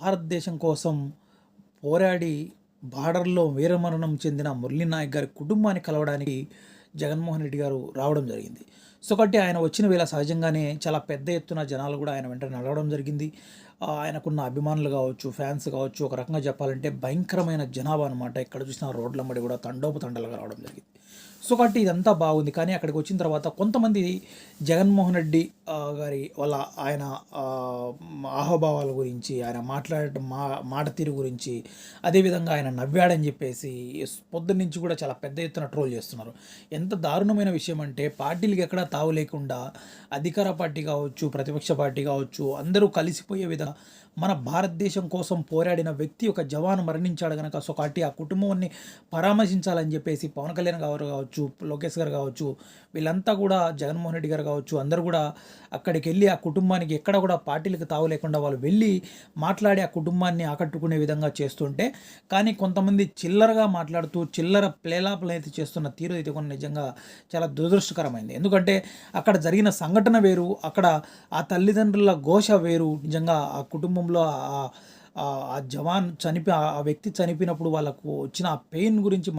భారతదేశం కోసం పోరాడి బార్డర్‌లో వీరమరణం చెందిన మురళీ నాయక్ గారి కుటుంబాన్ని కలవడానికి జగన్మోహన్ రెడ్డి గారు రావడం జరిగింది. సో, కాబట్టి ఆయన వచ్చిన వేళ సహజంగానే చాలా పెద్ద ఎత్తున జనాలు గూడా ఆయన వెంట నడవడం జరిగింది. ఆయనకున్న అభిమానులు గావచ్చు, ఫ్యాన్స్ గావచ్చు, ఒక రకంగా చెప్పాలంటే భయంకరమైన జనాభా అనమాట. ఎక్కడ చూసినా రోడ్లమ్మట గూడా తండోపతండాలుగా రావడం జరిగింది. సో, కాబట్టి ఇదంతా బాగుంది. కానీ అక్కడికొచ్చిన తర్వాత కొంతమంది జగన్మోహన్ రెడ్డి గారి వాళ్ళ ఆయన హావభావాల గురించి, ఆయన మాట్లాడటం మాట తీరు గురించి, అదేవిధంగా ఆయన నవ్వాడని చెప్పేసి పొద్దున్నుంచి కూడా చాలా పెద్ద ఎత్తున ట్రోల్ చేస్తున్నారు. ఎంత దారుణమైన విషయం అంటే పార్టీలకి ఎక్కడా తావు లేకుండా అధికార పార్టీ కావచ్చు, ప్రతిపక్ష పార్టీ కావచ్చు అందరూ కలిసిపోయే విధంగా మన భారతదేశం కోసం పోరాడిన వ్యక్తి ఒక జవాను మరణించాడు గనక సో కాబట్టి ఆ కుటుంబాన్ని పరామర్శించాలని చెప్పేసి పవన్ కళ్యాణ్ గారు కావచ్చు, లోకేష్ గారు కావచ్చు, వీళ్ళంతా కూడా జగన్మోహన్ రెడ్డి గారు కావచ్చు అందరూ కూడా అక్కడికెళ్ళి ఆ కుటుంబానికి ఎక్కడ కూడా పార్టీలకు తావు లేకుండా వాళ్ళు వెళ్ళి మాట్లాడి ఆ కుటుంబాన్ని ఆకట్టుకునే విధంగా చేస్తుంటే, కానీ కొంతమంది చిల్లరగా మాట్లాడుతూ చిల్లర ప్లేలాపనైతే చేస్తున్న తీరు అయితే కూడా నిజంగా చాలా దురదృష్టకరమైంది. ఎందుకంటే అక్కడ జరిగిన సంఘటన వేరు, అక్కడ ఆ తల్లిదండ్రుల ఘోష వేరు. నిజంగా ఆ కుటుంబంలో ఆ జవాన్ ఆ వ్యక్తి చనిపోయినప్పుడు వాళ్ళకు వచ్చిన ఆ పెయిన్ గురించి